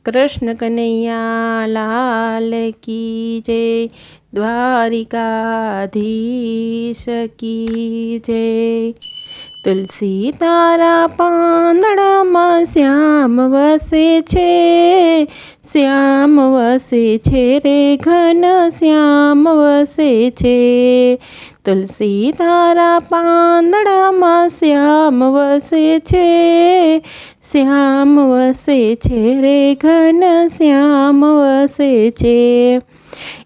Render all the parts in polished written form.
कृष्ण कन्हैया लाल की जय। द्वारिकाधीश की जय। तुलसी तारा પાંદડામાં શ્યામ વસે છે, શ્યામ વસે છે રે ઘન શ્યામ વસે છે। तुलसी तारा પાંદડામાં શ્યામ વસે છે, શ્યામ વસે છે રે ઘન શ્યામ વસે છે।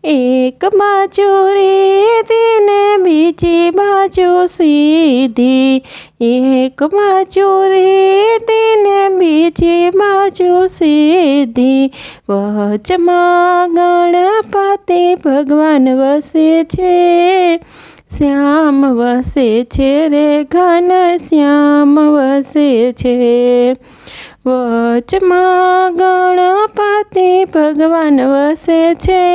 एक बाजू रेती ने बीजी बाजू सीधी, एक बाजू रेती ने बीजी बाजू सीधी। वचમાં गणपति भगवान वसे छे, श्याम वसे छे रे घन श्याम वसे छे। वचમાં गणपति भगवान वसे छे,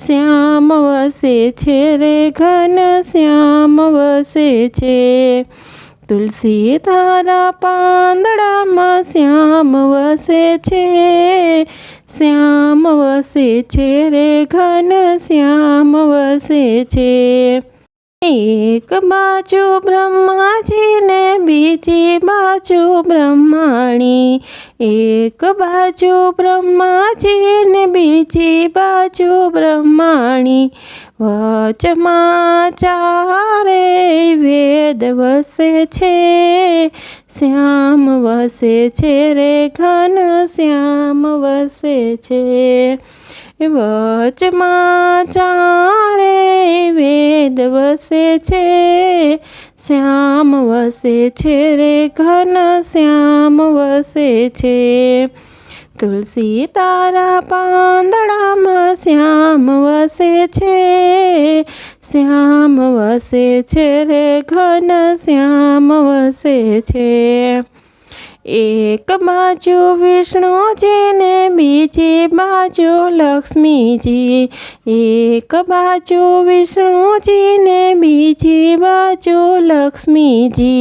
श्याम वसे छे रे घन श्याम वसे छे। तुलसी तारा પાંદડામાં શ્યામ વસે છે, શ્યામ વસે છે રે ઘન શ્યામ વસે છે। एक बाजू ब्रह्मा जी ने बीजी बाजू ब्रह्माणी, एक बाजू ब्रह्मा जी ने बीजी बाजू ब्रह्माणी। वचમાં ચારે વેદ વસે છે, શ્યામ વસે છે રે ઘન શ્યામ વસે છે। વચમાં ચારે વેદ વસે છે, શ્યામ વસે છે રે ઘન શ્યામ વસે છે। तुलसी तारा પાંદડામાં શ્યામ વસે છે, શ્યામ વસે છે રે ઘન શ્યામ વસે છે। एक बाजू विष्णु जी ने बीजी बाजू लक्ष्मी जी, एक बाजू विष्णु जी ने बीजी बाजू लक्ष्मी जी।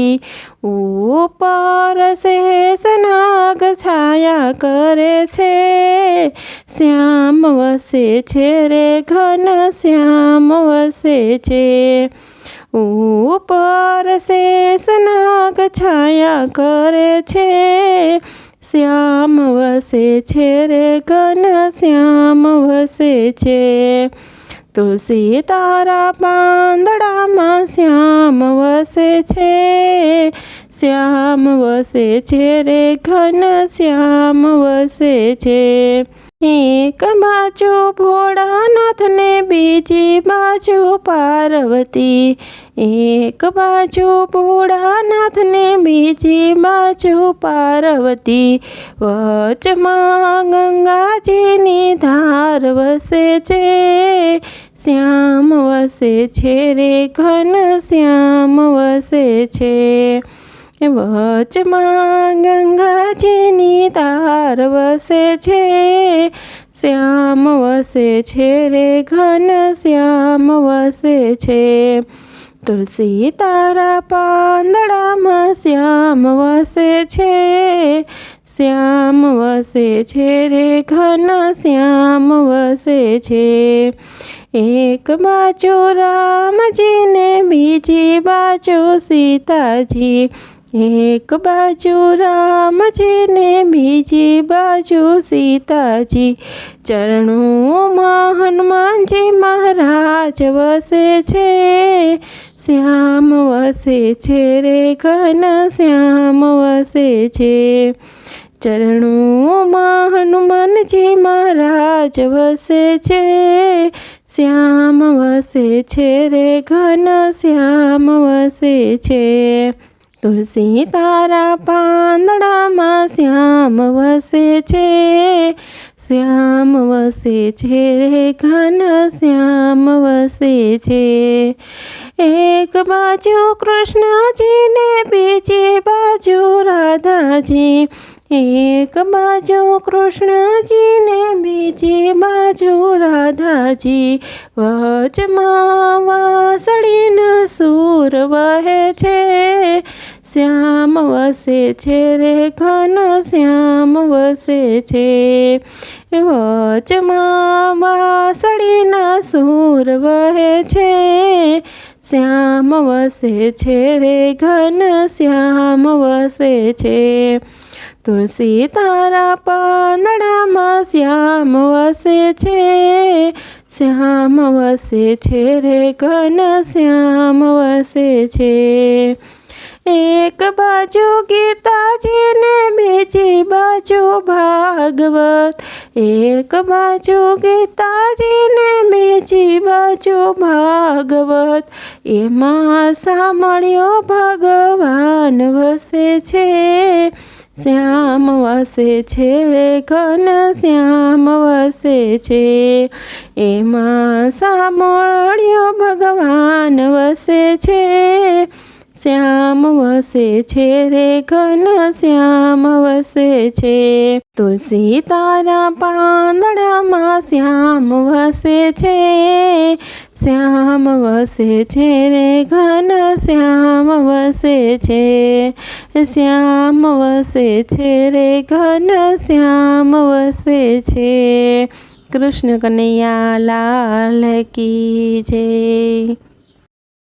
ऊपर शेष नाग छाया करे छे, श्याम वसे छे रे घन श्याम वसे छे। ऊपर शेष नाग छाया करे छे, श्याम वसे छे रे घन श्याम वसे छे। तुलसी तारा પાંદડામાં શ્યામ વસે છે, શ્યામ વસે છે રે ઘન શ્યામ વસે છે। एक बाजू भोળાનાથ ने बीजी बाजू पार्वती, एक बाजू भोળાનાथ ने बीजी बाजू पार्वती। वचમાં ગંગાજીની ધાર વસે છે, શ્યામ વસે છે રે ઘન શ્યામ વસે છે। વચમાં ગંગાજીની ધાર વસે છે, શ્યામ વસે છે રે ઘન શ્યામ વસે છે। तुलसी तारा પાંદડામાં શ્યામ વસે છે, શ્યામ વસે છે રે ઘન શ્યામ વસે છે। एक बाजू रामजी ने बीजी बाजू सीताजी, एक बाजू रामजी ने बीजी बाजू सीताजी। चरणों हनुमानजी महाराज वसे छे, श्याम वसे छे रे घन श्याम वसे छे। चरणों हनुमानजी महाराज वसे छे, श्याम वसे छे रे घन श्याम वसे छे। तुलसी तारा પાંદડામાં શ્યામ વસે છે, શ્યામ વસે છે રે ઘન શ્યામ વસે છે। एक बाजू कृष्णजी ने बीजी बाजू राधाजी, एक बाजू कृष्णजी ने बीजी बाजू राधाजी। वचમાં વાસળીના સૂર વહે છે, શ્યામ વસે છે રે ઘન શ્યામ વસે છે વચમાં વાસળીના સૂર વહે છે શ્યામ વસે છે રે ઘન શ્યામ વસે છે તુલસી તારા પાંદડામાં શ્યામ વસે છે શ્યામ વસે છે રે ઘન શ્યામ વસે છે એક બાજુ ગીતાજી ને બીજી બાજુ ભાગવત એક બાજુ ગીતાજી ને બીજી બાજુ ભાગવત એમાં સાંભળ્યો ભગવાન વસે છે શ્યામ વસે છે ઘન શ્યામ વસે છે એમાં સાંભળ્યો ભગવાન વસે છે શ્યામ વસે છે રે ઘન શ્યામ વસે છે તુલસી તારા પાંદડામાં શ્યામ વસે છે શ્યામ વસે છે રે ઘન શ્યામ વસે છે શ્યામ વસે છે રે ઘન શ્યામ વસે છે કૃષ્ણ કનૈયા લાલ કી જય।